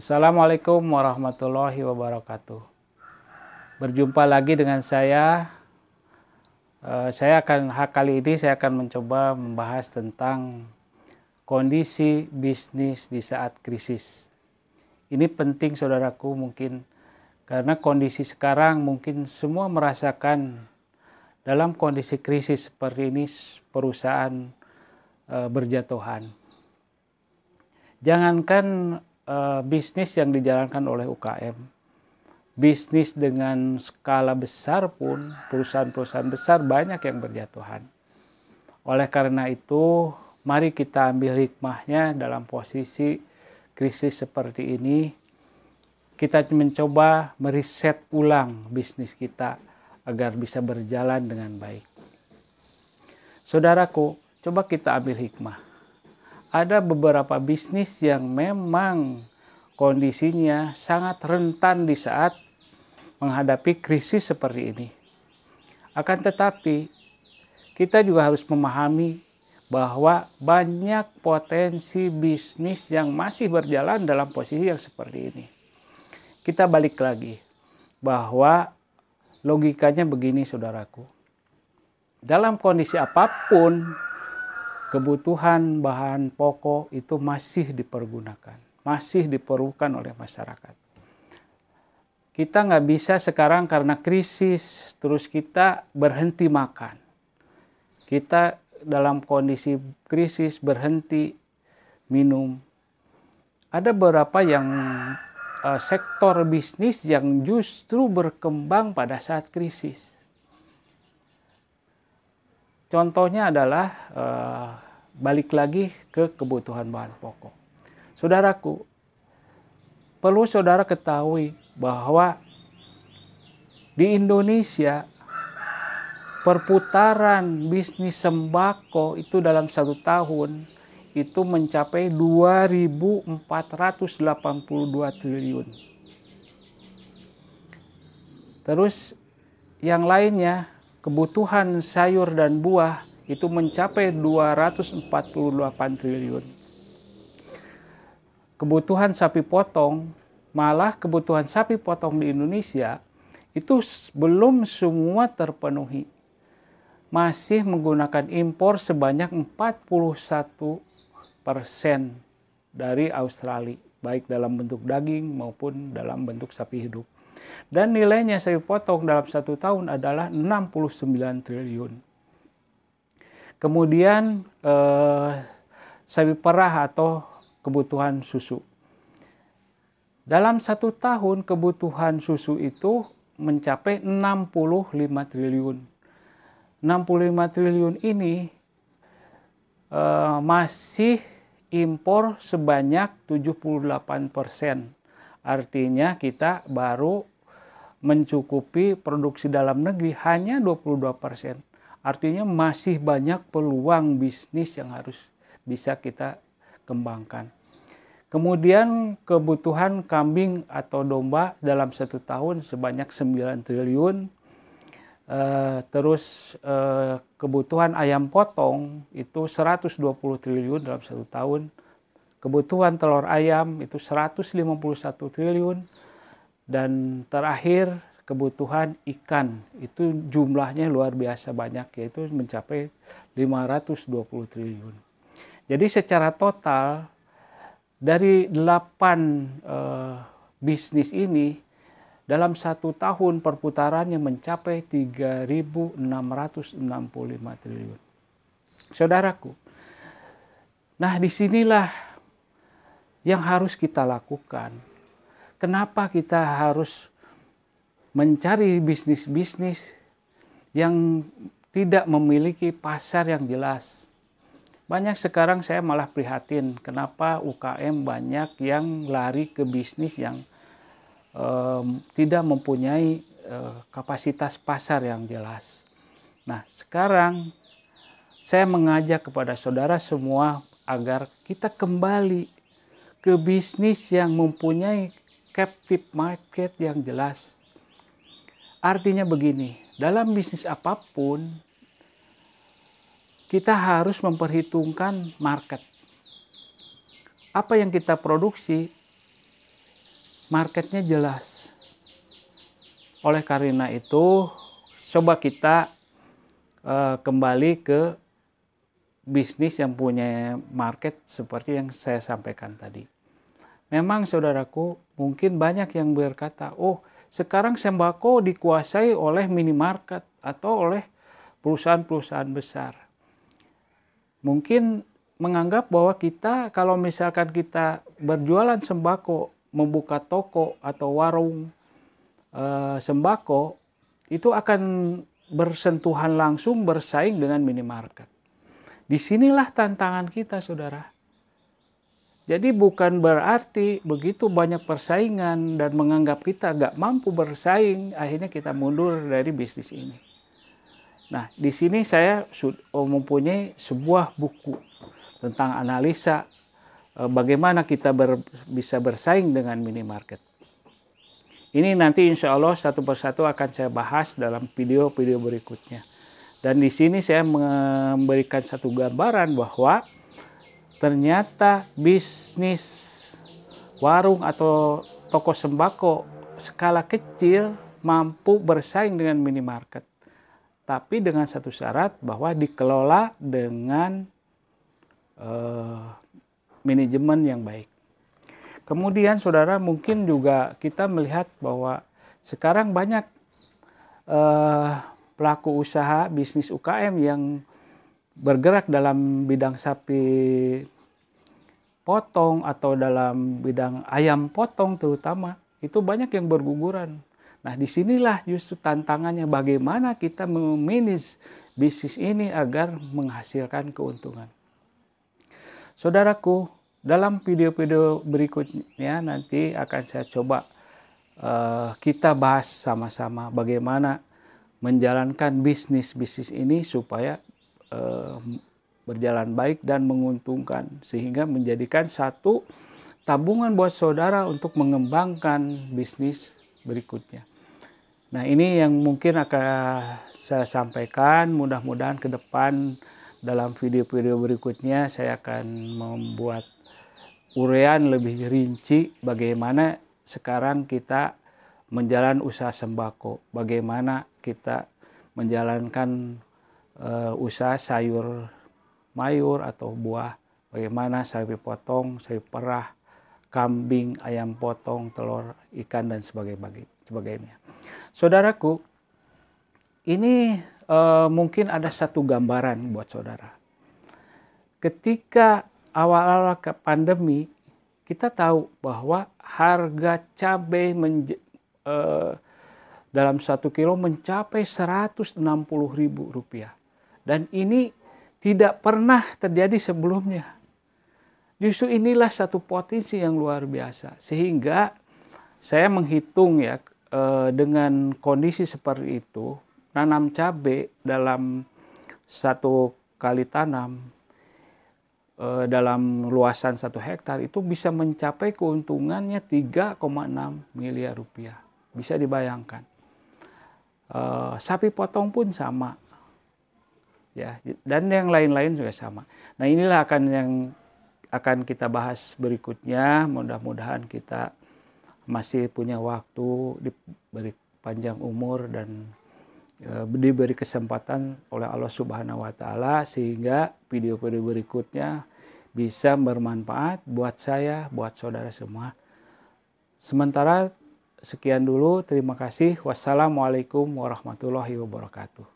Assalamualaikum warahmatullahi wabarakatuh. Berjumpa lagi dengan saya. Kali ini saya akan mencoba membahas tentang kondisi bisnis di saat krisis. Ini penting saudaraku mungkin karena kondisi sekarang mungkin semua merasakan dalam kondisi krisis seperti ini perusahaan berjatuhan. Jangankan bisnis yang dijalankan oleh UKM, bisnis dengan skala besar pun, perusahaan-perusahaan besar banyak yang berjatuhan. Oleh karena itu, mari kita ambil hikmahnya dalam posisi krisis seperti ini. Kita mencoba meriset ulang bisnis kita agar bisa berjalan dengan baik. Saudaraku, coba kita ambil hikmah. Ada beberapa bisnis yang memang kondisinya sangat rentan di saat menghadapi krisis seperti ini. Akan tetapi, kita juga harus memahami bahwa banyak potensi bisnis yang masih berjalan dalam posisi yang seperti ini. Kita balik lagi, bahwa logikanya begini saudaraku. Dalam kondisi apapun, kebutuhan bahan pokok itu masih dipergunakan, masih diperlukan oleh masyarakat. Kita nggak bisa sekarang karena krisis terus kita berhenti makan. Kita dalam kondisi krisis berhenti minum. Ada beberapa yang sektor bisnis yang justru berkembang pada saat krisis. Contohnya adalah balik lagi ke kebutuhan bahan pokok. Saudaraku, perlu saudara ketahui bahwa di Indonesia perputaran bisnis sembako itu dalam 1 tahun itu mencapai 2.482 triliun. Terus yang lainnya, kebutuhan sayur dan buah itu mencapai 248 triliun. Kebutuhan sapi potong, malah kebutuhan sapi potong di Indonesia itu belum semua terpenuhi. Masih menggunakan impor sebanyak 41% dari Australia, baik dalam bentuk daging maupun dalam bentuk sapi hidup. Dan nilainya sapi potong dalam 1 tahun adalah 69 triliun. Kemudian sapi perah atau kebutuhan susu. Dalam 1 tahun kebutuhan susu itu mencapai 65 triliun. 65 triliun ini masih impor sebanyak 78%. Artinya kita baru mencukupi produksi dalam negeri hanya 22%. Artinya masih banyak peluang bisnis yang harus bisa kita kembangkan. Kemudian kebutuhan kambing atau domba dalam 1 tahun sebanyak 9 triliun. Kebutuhan ayam potong itu 120 triliun dalam 1 tahun. Kebutuhan telur ayam itu 151 triliun. Dan terakhir kebutuhan ikan itu jumlahnya luar biasa banyak, yaitu mencapai 520 triliun. Jadi secara total dari 8 bisnis ini dalam 1 tahun perputarannya mencapai 3.665 triliun. Saudaraku, nah disinilah yang harus kita lakukan. Kenapa kita harus mencari bisnis-bisnis yang tidak memiliki pasar yang jelas? Banyak sekarang saya malah prihatin kenapa UKM banyak yang lari ke bisnis yang tidak mempunyai kapasitas pasar yang jelas. Nah, sekarang saya mengajak kepada saudara semua agar kita kembali ke bisnis yang mempunyai captive market yang jelas. Artinya begini, dalam bisnis apapun kita harus memperhitungkan market. Apa yang kita produksi marketnya jelas. Oleh karena itu, coba kita kembali ke bisnis yang punya market seperti yang saya sampaikan tadi. Memang saudaraku, mungkin banyak yang berkata, oh sekarang sembako dikuasai oleh minimarket atau oleh perusahaan-perusahaan besar. Mungkin menganggap bahwa kita, kalau misalkan kita berjualan sembako, membuka toko atau warung sembako, itu akan bersentuhan langsung bersaing dengan minimarket. Disinilah tantangan kita, saudara. Jadi bukan berarti begitu banyak persaingan dan menganggap kita gak mampu bersaing, akhirnya kita mundur dari bisnis ini. Nah, di sini saya mempunyai sebuah buku tentang analisa bagaimana kita bisa bersaing dengan minimarket. Ini nanti insya Allah satu persatu akan saya bahas dalam video-video berikutnya. Dan di sini saya memberikan satu gambaran bahwa ternyata bisnis warung atau toko sembako skala kecil mampu bersaing dengan minimarket. Tapi dengan satu syarat bahwa dikelola dengan manajemen yang baik. Kemudian saudara, mungkin juga kita melihat bahwa sekarang banyak pelaku usaha bisnis UKM yang bergerak dalam bidang sapi potong atau dalam bidang ayam potong terutama, itu banyak yang berguguran. Nah, disinilah justru tantangannya bagaimana kita memanage bisnis ini agar menghasilkan keuntungan. Saudaraku, dalam video-video berikutnya nanti akan saya coba kita bahas sama-sama bagaimana menjalankan bisnis-bisnis ini supaya berjalan baik dan menguntungkan, sehingga menjadikan satu tabungan buat saudara untuk mengembangkan bisnis berikutnya. Nah, ini yang mungkin akan saya sampaikan. Mudah-mudahan ke depan dalam video-video berikutnya saya akan membuat uraian lebih rinci bagaimana sekarang kita menjalankan usaha sembako, bagaimana kita menjalankan usaha sayur mayur atau buah, bagaimana sapi potong, sapi perah, kambing, ayam potong, telur, ikan, dan sebagainya. Saudaraku, ini mungkin ada satu gambaran buat saudara. Ketika awal-awal pandemi, kita tahu bahwa harga cabai dalam 1 kilo mencapai Rp160.000. Dan ini tidak pernah terjadi sebelumnya. Justru inilah satu potensi yang luar biasa. Sehingga saya menghitung ya, dengan kondisi seperti itu, nanam cabai dalam 1 kali tanam dalam luasan 1 hektar itu bisa mencapai keuntungannya 3,6 miliar rupiah. Bisa dibayangkan. Sapi potong pun sama. Ya, dan yang lain-lain juga sama. Nah, inilah yang akan kita bahas berikutnya. Mudah-mudahan kita masih punya waktu, diberi panjang umur dan diberi kesempatan oleh Allah Subhanahu wa taala sehingga video-video berikutnya bisa bermanfaat buat saya, buat saudara semua. Sementara sekian dulu, terima kasih. Wassalamualaikum warahmatullahi wabarakatuh.